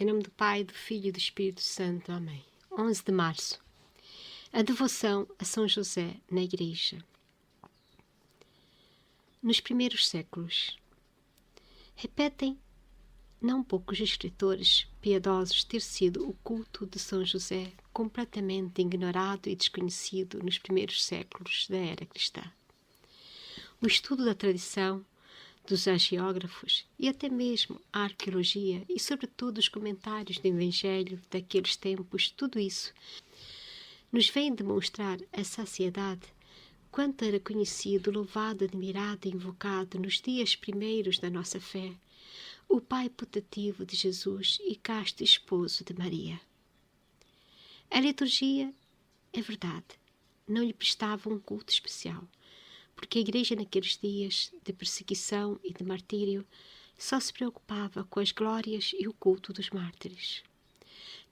Em nome do Pai, do Filho e do Espírito Santo. Amém. 11 de março. A devoção a São José na Igreja. Nos primeiros séculos, repetem não poucos escritores piedosos ter sido o culto de São José completamente ignorado e desconhecido nos primeiros séculos da era cristã. O estudo da tradição, dos hagiógrafos e até mesmo a arqueologia e, sobretudo, os comentários do Evangelho daqueles tempos, tudo isso nos vem demonstrar a saciedade quanto era conhecido, louvado, admirado e invocado nos dias primeiros da nossa fé, o Pai putativo de Jesus e casto esposo de Maria. A liturgia, é verdade, não lhe prestava um culto especial, porque a Igreja naqueles dias de perseguição e de martírio só se preocupava com as glórias e o culto dos mártires.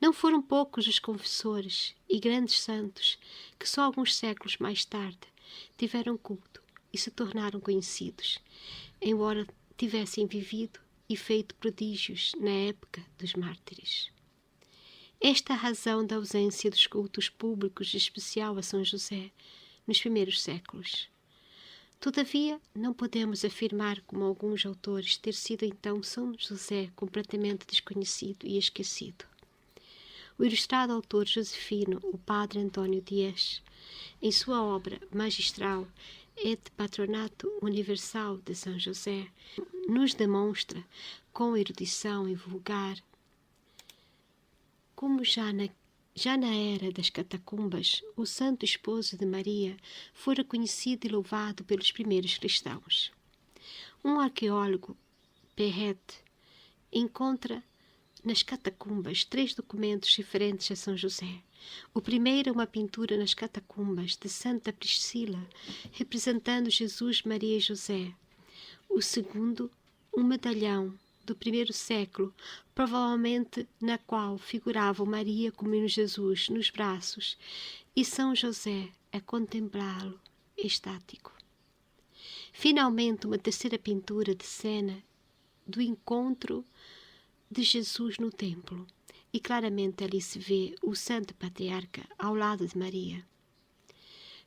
Não foram poucos os confessores e grandes santos que só alguns séculos mais tarde tiveram culto e se tornaram conhecidos, embora tivessem vivido e feito prodígios na época dos mártires. Esta é a razão da ausência dos cultos públicos, em especial a São José, nos primeiros séculos. Todavia, não podemos afirmar, como alguns autores, ter sido então São José completamente desconhecido e esquecido. O ilustrado autor josefino, o padre Antônio Dias, em sua obra magistral Et Patronato Universal de São José, nos demonstra, com erudição e vulgar, como já na era das catacumbas, o santo esposo de Maria fora conhecido e louvado pelos primeiros cristãos. Um arqueólogo, Perret, encontra nas catacumbas 3 documentos referentes a São José. O primeiro é uma pintura nas catacumbas de Santa Priscila, representando Jesus, Maria e José. O segundo, um medalhão do primeiro século, provavelmente na qual figuravam Maria comendo Jesus nos braços e São José a contemplá-lo estático. Finalmente, uma terceira pintura de cena do encontro de Jesus no templo, e claramente ali se vê o Santo Patriarca ao lado de Maria.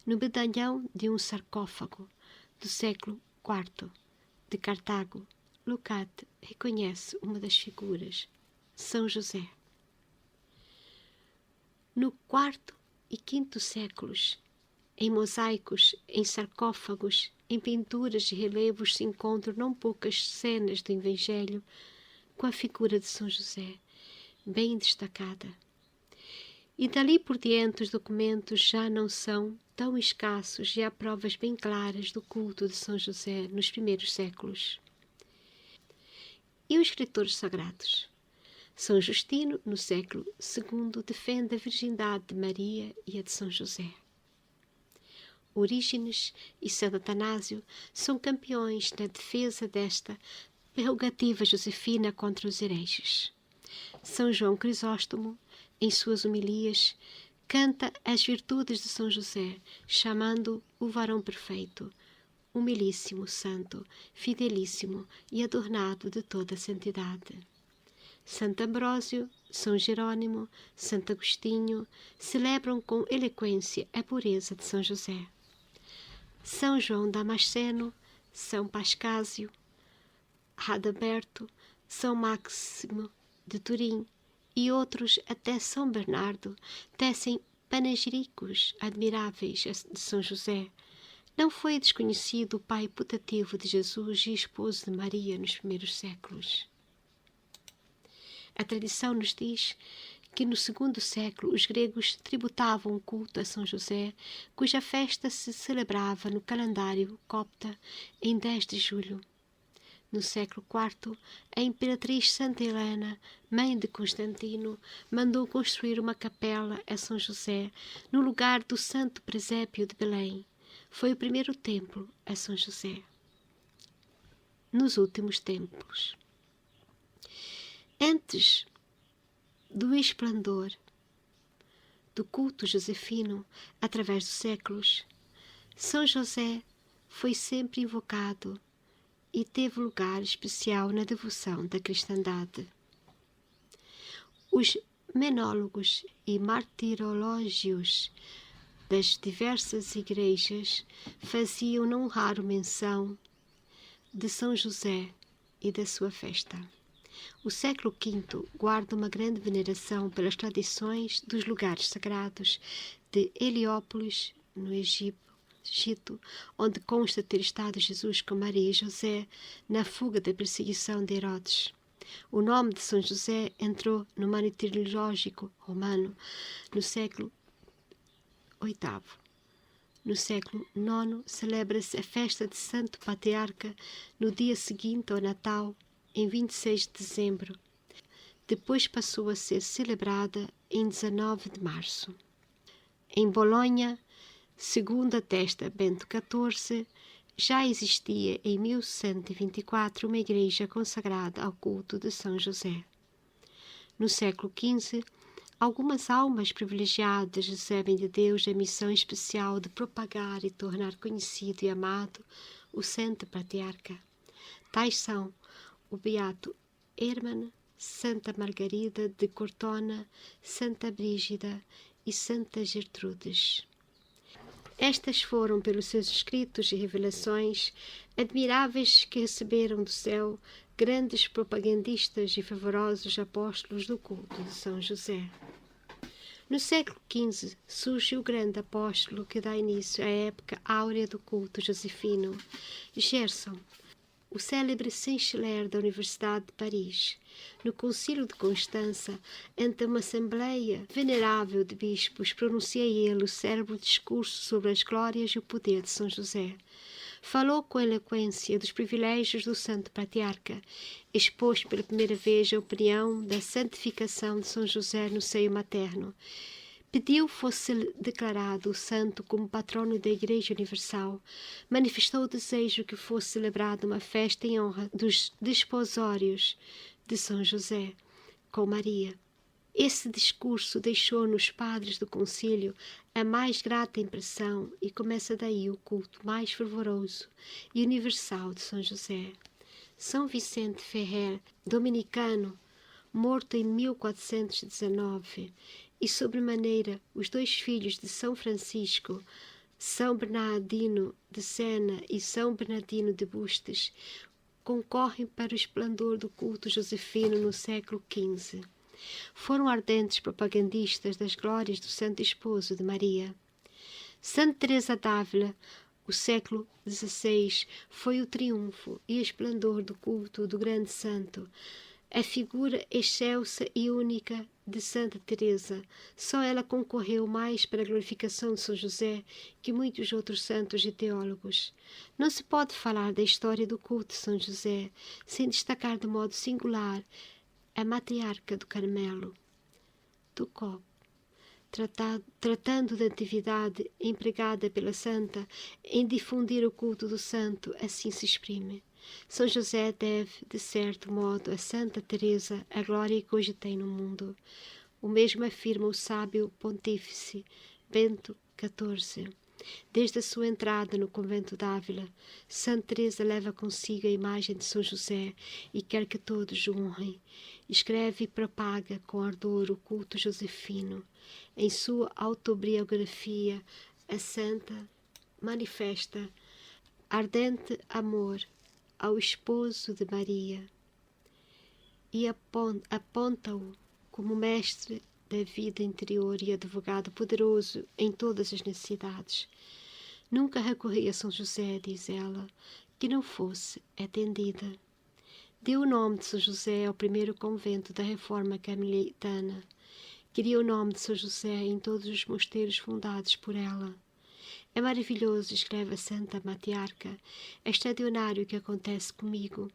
No medalhão de um sarcófago do século IV de Cartago, Lucate reconhece uma das figuras, São José. No IV e V séculos, em mosaicos, em sarcófagos, em pinturas e relevos se encontram não poucas cenas do Evangelho com a figura de São José, bem destacada. E dali por diante os documentos já não são tão escassos e há provas bem claras do culto de São José nos primeiros séculos. E os escritores sagrados? São Justino, no século II, defende a virgindade de Maria e a de São José. Orígenes e Santo Atanásio são campeões na defesa desta prerrogativa josefina contra os hereges. São João Crisóstomo, em suas homilias, canta as virtudes de São José, chamando-o o varão perfeito, humilíssimo, santo, fidelíssimo e adornado de toda a santidade. Santo Ambrósio, São Jerônimo, Santo Agostinho celebram com eloquência a pureza de São José. São João Damasceno, São Pascásio, Adalberto, São Máximo de Turim e outros, até São Bernardo, tecem panegíricos admiráveis de São José. Não foi desconhecido o pai putativo de Jesus e esposo de Maria nos primeiros séculos. A tradição nos diz que no segundo século os gregos tributavam um culto a São José, cuja festa se celebrava no calendário copta em 10 de julho. No século IV, a imperatriz Santa Helena, mãe de Constantino, mandou construir uma capela a São José no lugar do Santo Presépio de Belém. Foi o primeiro templo a São José. Nos últimos tempos. Antes do esplendor do culto josefino, através dos séculos, São José foi sempre invocado e teve lugar especial na devoção da cristandade. Os menólogos e martirológios das diversas igrejas faziam não raro menção de São José e da sua festa. O século V guarda uma grande veneração pelas tradições dos lugares sagrados de Heliópolis, no Egito, onde consta ter estado Jesus com Maria e José na fuga da perseguição de Herodes. O nome de São José entrou no martirológico romano no século VIII. No século IX, celebra-se a festa de Santo Patriarca no dia seguinte ao Natal, em 26 de dezembro. Depois passou a ser celebrada em 19 de março. Em Bolonha, segundo atesta Bento XIV, já existia em 1124 uma igreja consagrada ao culto de São José. No século XV, algumas almas privilegiadas recebem de Deus a missão especial de propagar e tornar conhecido e amado o Santo Patriarca. Tais são o Beato Hermano, Santa Margarida de Cortona, Santa Brígida e Santa Gertrudes. Estas foram, pelos seus escritos e revelações admiráveis que receberam do céu, grandes propagandistas e fervorosos apóstolos do culto de São José. No século XV surge o grande apóstolo que dá início à época áurea do culto josefino, Gerson, o célebre chanceler da Universidade de Paris. No Concílio de Constança, ante uma assembleia venerável de bispos, pronuncia ele o célebre discurso sobre as glórias e o poder de São José. Falou com eloquência dos privilégios do Santo Patriarca, expôs pela primeira vez a opinião da santificação de São José no seio materno. Pediu fosse declarado o santo como patrono da Igreja Universal. Manifestou o desejo que fosse celebrada uma festa em honra dos desposórios de São José com Maria. Esse discurso deixou nos padres do concílio a mais grata impressão e começa daí o culto mais fervoroso e universal de São José. São Vicente Ferrer, dominicano, morto em 1419, e sobremaneira os dois filhos de São Francisco, São Bernardino de Sena e São Bernardino de Bustes, concorrem para o esplendor do culto josefino no século XV. Foram ardentes propagandistas das glórias do Santo Esposo de Maria. Santa Teresa d'Ávila, o século XVI, foi o triunfo e esplendor do culto do grande santo. A figura excelsa e única de Santa Teresa, só ela concorreu mais para a glorificação de São José que muitos outros santos e teólogos. Não se pode falar da história do culto de São José sem destacar de modo singular a matriarca do Carmelo, Ducop, tratando da atividade empregada pela santa em difundir o culto do santo, assim se exprime. São José deve, de certo modo, a Santa Teresa a glória que hoje tem no mundo. O mesmo afirma o sábio pontífice Bento XIV. Desde a sua entrada no convento de Ávila, Santa Teresa leva consigo a imagem de São José e quer que todos o honrem. Escreve e propaga com ardor o culto josefino. Em sua autobiografia, a santa manifesta ardente amor ao esposo de Maria e aponta-o como mestre da vida interior e advogado poderoso em todas as necessidades. Nunca recorri a São José, diz ela, que não fosse atendida. Deu o nome de São José ao primeiro convento da Reforma Carmelitana. Queria o nome de São José em todos os mosteiros fundados por ela. É maravilhoso, escreve a Santa Matriarca, é extraordinário o que acontece comigo.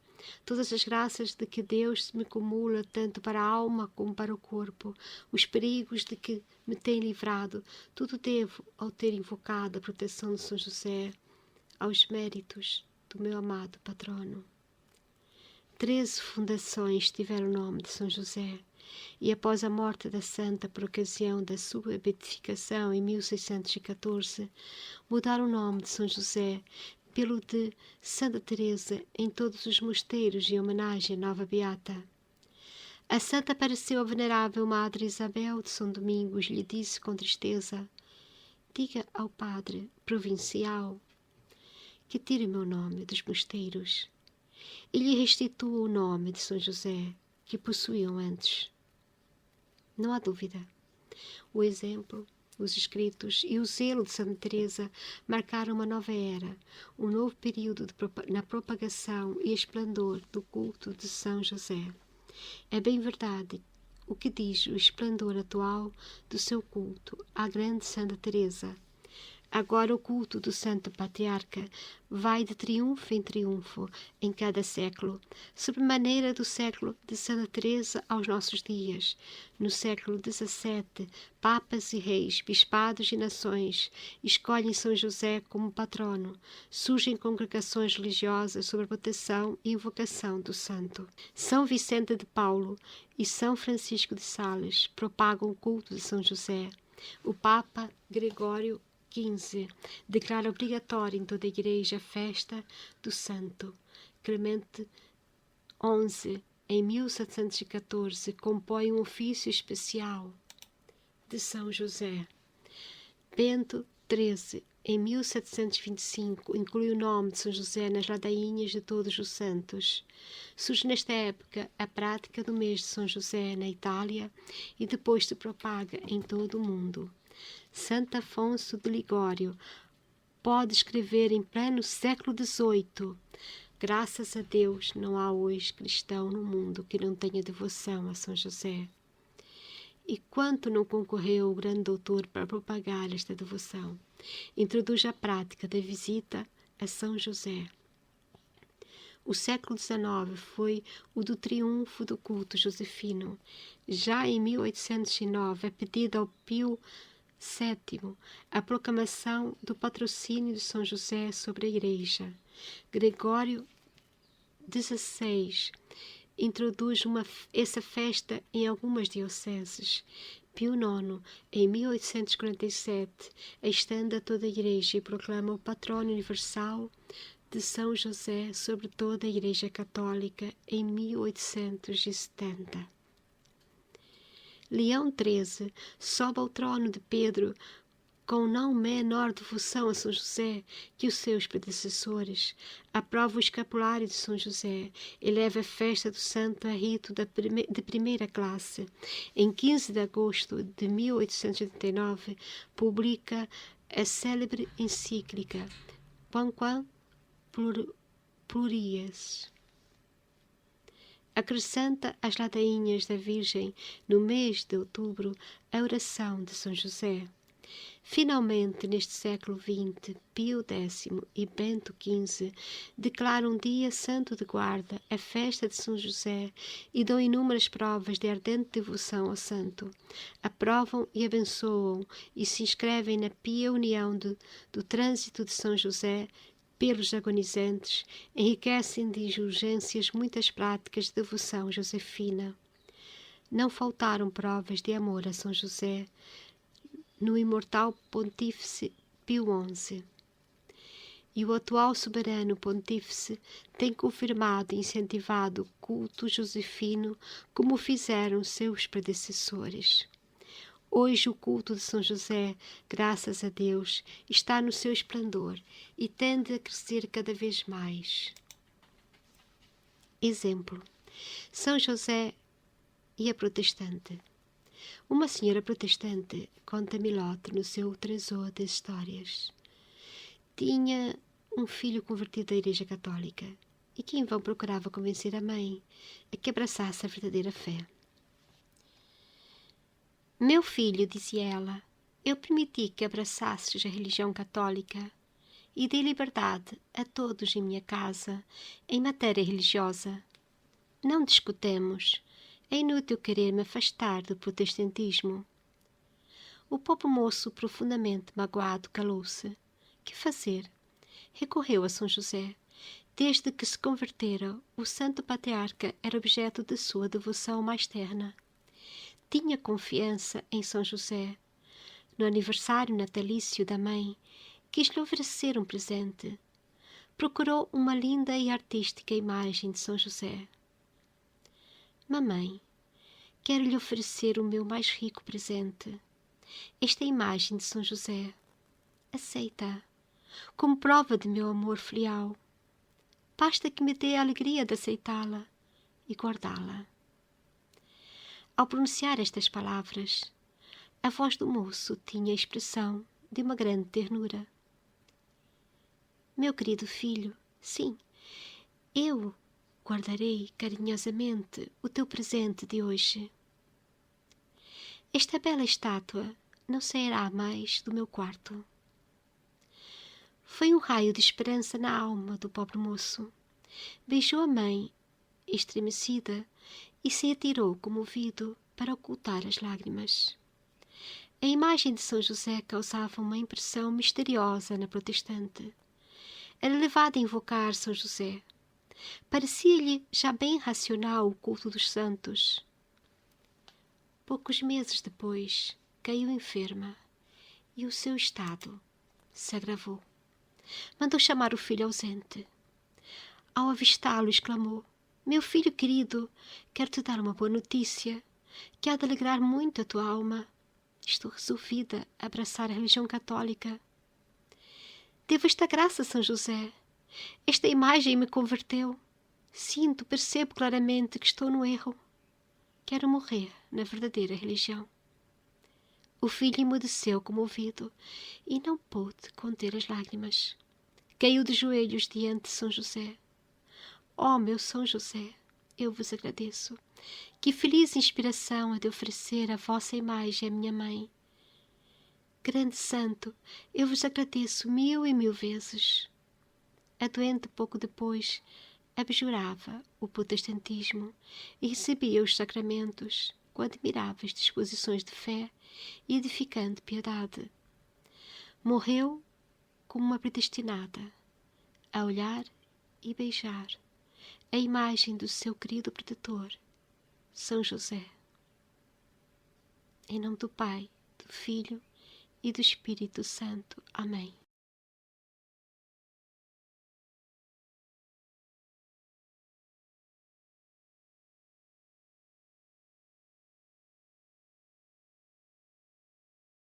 Todas as graças de que Deus me acumula, tanto para a alma como para o corpo, os perigos de que me tem livrado, tudo devo ao ter invocado a proteção de São José, aos méritos do meu amado patrono. 13 fundações tiveram o nome de São José, e após a morte da santa por ocasião da sua beatificação em 1614, mudaram o nome de São José pelo de Santa Teresa em todos os mosteiros em homenagem à nova beata. A santa apareceu a venerável Madre Isabel de São Domingos e lhe disse com tristeza: diga ao padre provincial que tire o meu nome dos mosteiros e lhe restitua o nome de São José que possuíam antes. Não há dúvida. O exemplo, os escritos e o zelo de Santa Teresa marcaram uma nova era, um novo período na propagação e esplendor do culto de São José. É bem verdade o que diz o esplendor atual do seu culto à grande Santa Teresa. Agora o culto do Santo Patriarca vai de triunfo em triunfo em cada século, sobremaneira do século de Santa Teresa aos nossos dias. No século XVII, papas e reis, bispados e nações escolhem São José como patrono. Surgem congregações religiosas sob a proteção e invocação do santo. São Vicente de Paulo e São Francisco de Sales propagam o culto de São José. O Papa Gregório XV declara obrigatória em toda a Igreja a festa do Santo. Clemente XI, em 1714, compõe um ofício especial de São José. Bento XIII, em 1725, inclui o nome de São José nas ladainhas de todos os santos. Surge nesta época a prática do mês de São José na Itália e depois se propaga em todo o mundo. Santo Afonso de Ligório pode escrever em pleno século XVIII: graças a Deus não há hoje cristão no mundo que não tenha devoção a São José. E quanto não concorreu o grande doutor para propagar esta devoção? Introduz a prática da visita a São José. O século XIX foi o do triunfo do culto josefino. Já em 1809 é pedido ao Pio VII, a proclamação do patrocínio de São José sobre a Igreja. Gregório XVI introduz essa festa em algumas dioceses. Pio IX, em 1847, a estende a toda a Igreja e proclama o patrono universal de São José sobre toda a Igreja Católica em 1870. Leão XIII sobe ao trono de Pedro com não menor devoção a São José que os seus predecessores. Aprova o escapulário de São José, eleva a festa do santo a rito de primeira classe. Em 15 de agosto de 1889, publica a célebre encíclica Quamquam Plurias. Acrescenta às ladainhas da Virgem, no mês de outubro, a oração de São José. Finalmente, neste século XX, Pio X e Bento XV declaram um dia santo de guarda, a festa de São José, e dão inúmeras provas de ardente devoção ao santo. Aprovam e abençoam e se inscrevem na pia união do trânsito de São José pelos agonizantes, enriquecem de indulgências muitas práticas de devoção josefina. Não faltaram provas de amor a São José no imortal Pontífice Pio XI. E o atual soberano Pontífice tem confirmado e incentivado o culto josefino como fizeram seus predecessores. Hoje o culto de São José, graças a Deus, está no seu esplendor e tende a crescer cada vez mais. Exemplo: São José e a protestante. Uma senhora protestante, conta Milote no seu Tresor das Histórias, tinha um filho convertido à Igreja Católica e que em vão procurava convencer a mãe a que abraçasse a verdadeira fé. Meu filho, dizia ela, eu permiti que abraçasses a religião católica e dei liberdade a todos em minha casa em matéria religiosa. Não discutemos. É inútil querer me afastar do protestantismo. O pobre moço, profundamente magoado, calou-se. Que fazer? Recorreu a São José. Desde que se convertera, o santo patriarca era objeto de sua devoção mais terna. Tinha confiança em São José. No aniversário natalício da mãe, quis-lhe oferecer um presente. Procurou uma linda e artística imagem de São José. Mamãe, quero-lhe oferecer o meu mais rico presente. Esta é a imagem de São José. Aceita-a como prova de meu amor filial. Basta que me dê a alegria de aceitá-la e guardá-la. Ao pronunciar estas palavras, a voz do moço tinha a expressão de uma grande ternura. Meu querido filho, sim, eu guardarei carinhosamente o teu presente de hoje. Esta bela estátua não sairá mais do meu quarto. Foi um raio de esperança na alma do pobre moço. Beijou a mãe, estremecida, e se atirou comovido para ocultar as lágrimas. A imagem de São José causava uma impressão misteriosa na protestante. Era levada a invocar São José. Parecia-lhe já bem racional o culto dos santos. Poucos meses depois, caiu enferma e o seu estado se agravou. Mandou chamar o filho ausente. Ao avistá-lo, exclamou: Meu filho querido, quero te dar uma boa notícia, que há de alegrar muito a tua alma. Estou resolvida a abraçar a religião católica. Devo esta graça a São José. Esta imagem me converteu. Sinto, percebo claramente que estou no erro. Quero morrer na verdadeira religião. O filho emudeceu comovido e não pôde conter as lágrimas. Caiu de joelhos diante de São José. Ó meu São José, eu vos agradeço. Que feliz inspiração a de oferecer a vossa imagem à minha mãe. Grande santo, eu vos agradeço 1000 e 1000 vezes. A doente, pouco depois, abjurava o protestantismo e recebia os sacramentos com admiráveis disposições de fé e edificante piedade. Morreu como uma predestinada, a olhar e beijar a imagem do seu querido protetor, São José. Em nome do Pai, do Filho e do Espírito Santo. Amém.